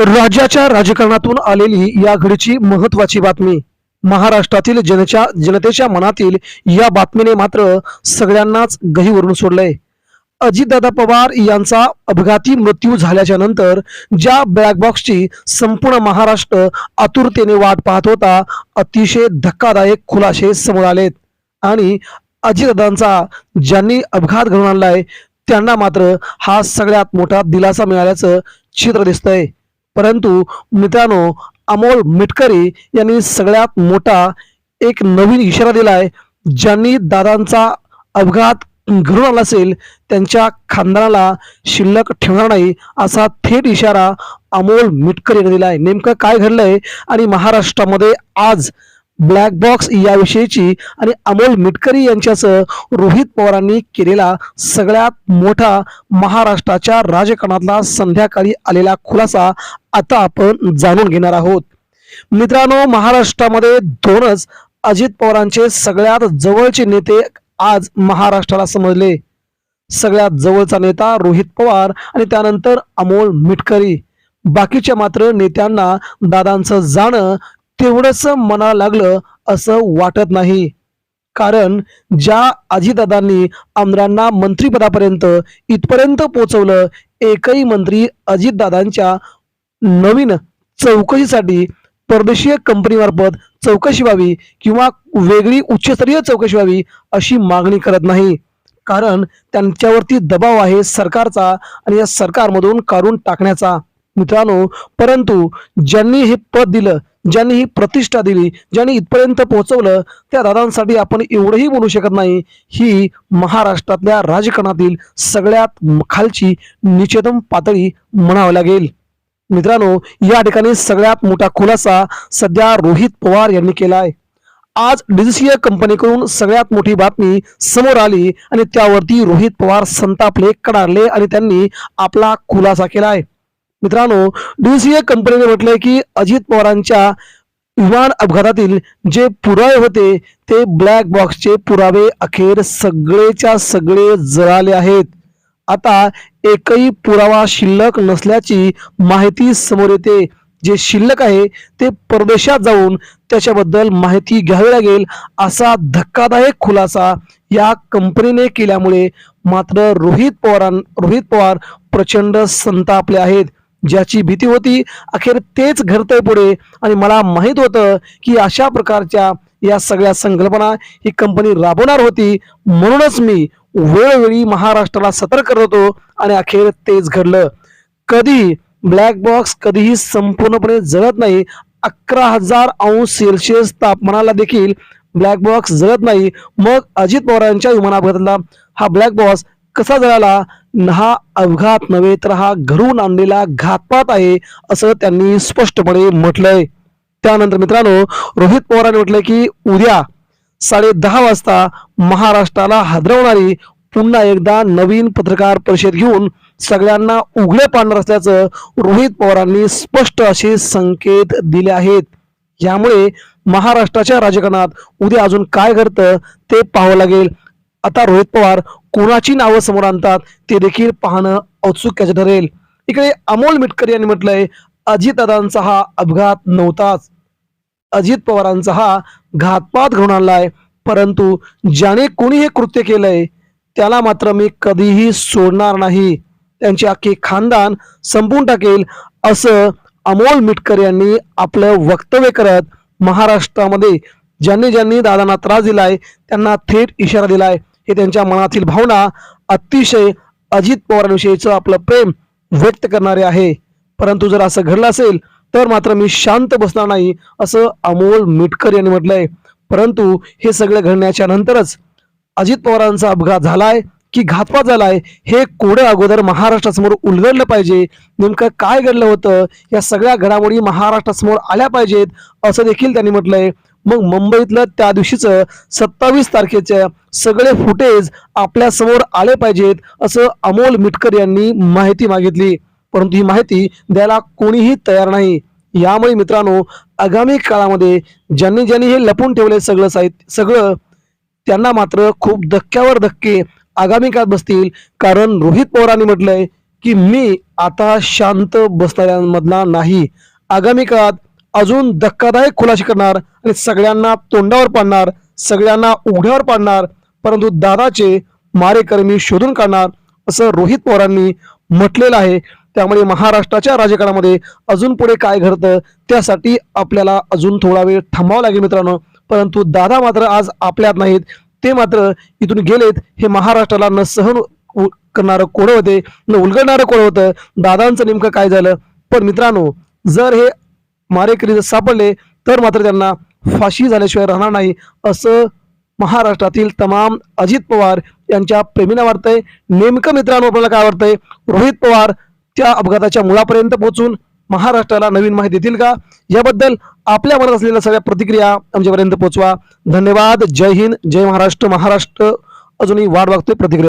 राज्याच्या राजकारणातून आलेली या घडीची महत्वाची बातमी. महाराष्ट्रातील जनतेच्या मनातील या बातमीने मात्र सगळ्यांनाच गहिवरून सोडलंय. अजितदादा पवार यांचा अपघाती मृत्यू झाल्याच्या नंतर ज्या ब्लॅक बॉक्सची संपूर्ण महाराष्ट्र आतुरतेने वाट पाहत होता, अतिशय धक्कादायक खुलासे समोर आलेत. आणि अजितदादांचा ज्यांनी अपघात घडवून आणलाय त्यांना मात्र हा सगळ्यात मोठा दिलासा मिळाल्याचं चित्र दिसतंय. परंतु मित्रांनो, अमोल मिटकरी यांनी सगळ्यात मोठा एक नवीन इशारा दिलाय. ज्यांनी दादांचा अपघात घडून आणला असेल त्यांच्या खानदानाला शिल्लक ठेवणार नाही, असा थेट इशारा अमोल मिटकरी यांनी दिलाय. नेमकं काय घडलंय आणि महाराष्ट्रामध्ये आज ब्लॅक बॉक्स याविषयीची आणि अमोल मिटकरी यांच्यासह रोहित पवारांनी केलेला सगळ्यात मोठा महाराष्ट्राच्या राजकारणातला संध्याकाळी आलेला खुलासा आता आपण जाणून घेणार आहोत. मित्रांनो, महाराष्ट्रामध्ये दोनच अजित पवारांचे सगळ्यात जवळचे नेते आज महाराष्ट्राला समजले. सगळ्यात जवळचा नेता रोहित पवार आणि त्यानंतर अमोल मिटकरी. बाकीच्या मात्र नेत्यांना दादांचं जाणं तेवढंच मनाला लागलं असं वाटत नाही. कारण ज्या अजितदादांनी आमदारांना मंत्रिपदापर्यंत इथपर्यंत पोहोचवलं, एकही मंत्री अजितदादांच्या नवीन चौकशीसाठी परदेशीय कंपनीमार्फत चौकशी व्हावी किंवा वेगळी उच्चस्तरीय चौकशी व्हावी अशी मागणी करत नाही. कारण त्यांच्यावरती दबाव आहे सरकारचा आणि या सरकारमधून काढून टाकण्याचा. मित्रांनो, परंतु ज्यांनी हे पद दिलं, ज्यांनी ही प्रतिष्ठा दिली, ज्यांनी इथपर्यंत पोहोचवलं, त्या दादांसाठी आपण एवढंही बोलू शकत नाही. ही महाराष्ट्रातल्या राजकारणातील सगळ्यात खालची निचेतम पातळी म्हणावं लागेल. मित्रांनो, या ठिकाणी सगळ्यात मोठा खुलासा सध्या रोहित पवार यांनी केलाय. आज डीजीसीए कंपनीकडून सगळ्यात मोठी बातमी समोर आली आणि त्यावरती रोहित पवार संतापले, कडारले आणि त्यांनी आपला खुलासा केलाय. मित्रांनो, डीजीसीए कंपनीने म्हटलंय की अजित पवारांच्या विमान अपघातातील जे पुरावे होते ते ब्लॅक बॉक्सचे पुरावे अखेर सगळेच्या सगळे जळाले आहेत. आता एकही पुरावा शिल्लक नसल्याची माहिती समोर येते. जे शिल्लक आहे ते परदेशात जाऊन त्याच्याबद्दल माहिती घ्यावी लागेल, असा धक्कादायक खुलासा या कंपनीने केल्यामुळे मात्र रोहित पवार प्रचंड संतापले आहेत. ज्याची भीती होती अखेर तेच घडतंय पुढे. आणि मला माहित होतं की अशा प्रकारच्या या सगळ्या संकल्पना ही कंपनी राबवणार होती, म्हणूनच मी वेळोवेळी महाराष्ट्राला सतर्क करत होतो आणि अखेर तेच घडलं. कधी ब्लॅक बॉक्स कधीही संपूर्णपणे जळत नाही. 11,000 अंश सेल्सिअस तापमानाला देखील ब्लॅक बॉक्स जळत नाही. मग अजित पवारांच्या विमान अपघातातला हा ब्लॅक बॉक्स कसा जळाला? हा अपघात नव्हे तर हा घडवून आणलेला घातपात आहे, असं त्यांनी स्पष्टपणे म्हटलंय. त्यानंतर मित्रांनो, रोहित पवारांनी म्हटलंय की उद्या 10:30 वाजता महाराष्ट्राला हादरवणारी पुन्हा एकदा नवीन पत्रकार परिषद घेऊन सगळ्यांना उघडे पाडणार असल्याचं रोहित पवारांनी स्पष्ट असे संकेत दिले आहेत. यामुळे महाराष्ट्राच्या राजकारणात उद्या अजून काय घडतं ते पाहावं लागेल. आता रोहित पवार कोणाची नावं समोर आणतात ते देखील पाहणं औत्सुक्याचं ठरेल. इकडे अमोल मिटकरी यांनी म्हटलंय अजितदादांचा हा अपघात नव्हताच, अजित पवारांचा हा घातपात घडून आणलाय. परंतु ज्याने कोणी हे कृत्य केलंय त्याला मात्र मी कधीही सोडणार नाही, त्यांचे अख्खे खानदान संपवून टाकेल, असं अमोल मिटकरी यांनी आपलं वक्तव्य करत महाराष्ट्रामध्ये ज्यांनी ज्यांनी दादांना त्रास दिलाय त्यांना थेट इशारा दिलाय. हे त्यांच्या मनातील भावना अतिशय अजित पवारांविषयीचं आपलं प्रेम व्यक्त करणारे आहे. परंतु जर असं घडलं असेल तर मात्र मी शांत बसणार नाही, असं अमोल मिटकरी यांनी म्हटलंय. परंतु हे सगळं घडण्याच्या नंतरच अजित पवारांचा अपघात झालाय की घातपात झालाय हे कोडं अगोदर महाराष्ट्रासमोर उलगडलं पाहिजे. नेमकं काय घडलं होतं या सगळ्या घडामोडी महाराष्ट्रासमोर आल्या पाहिजेत, असं देखील त्यांनी म्हटलंय. मग मुंबईतलं त्या दिवशीचं 27 तारखेच्या सगळे फुटेज आपल्या समोर आले पाहिजेत, असं अमोल मिटकरी यांनी माहिती मागितली. परंतु ही माहिती द्यायला कोणीही तयार नाही. यामुळे मित्रांनो, आगामी काळामध्ये ज्यांनी ज्यांनी हे लपून ठेवले सगळं त्यांना मात्र खूप धक्क्यावर धक्के आगामी काळात बसतील. कारण रोहित पवारांनी म्हटलंय की मी आता शांत बसणाऱ्यांमधला नाही. आगामी काळात अजून धक्कादायक खुलासे करणार आणि सगळ्यांना तोंडावर पाडणार, सगळ्यांना उघड्यावर पाडणार, परंतु दादाचे मारेकरी मी शोधून काढणार असं रोहित पवारांनी म्हटलेलं आहे. त्यामुळे महाराष्ट्राच्या राजकारणामध्ये अजून पुढे काय घडतं त्यासाठी आपल्याला अजून थोडा वेळ थांबावं लागेल मित्रांनो. परंतु दादा मात्र आज आपल्यात नाहीत, ते मात्र इथून गेलेत. हे महाराष्ट्राला न सहन करणारं कोण होते, न उलगडणारं कोण होतं, दादांचं नेमकं काय झालं. पण मित्रांनो, जर हे मारेकरी जर सापडले तर मात्र त्यांना फाशी झाल्याशिवाय राहणार नाही असं महाराष्ट्रातील तमाम अजित पवार यांच्या प्रेमींना वाटतंय. नेमकं मित्रांनो आपल्याला काय वाटतंय, रोहित पवार त्या अपघाताच्या मुळापर्यंत पोहोचून महाराष्ट्राला नवीन माहिती देतील का? याबद्दल आपल्या मनात असलेल्या सगळ्या प्रतिक्रिया आमच्यापर्यंत पोहोचवा. धन्यवाद. जय हिंद, जय महाराष्ट्र. महाराष्ट्र अजूनही वाट बघतोय प्रतिक्रिया.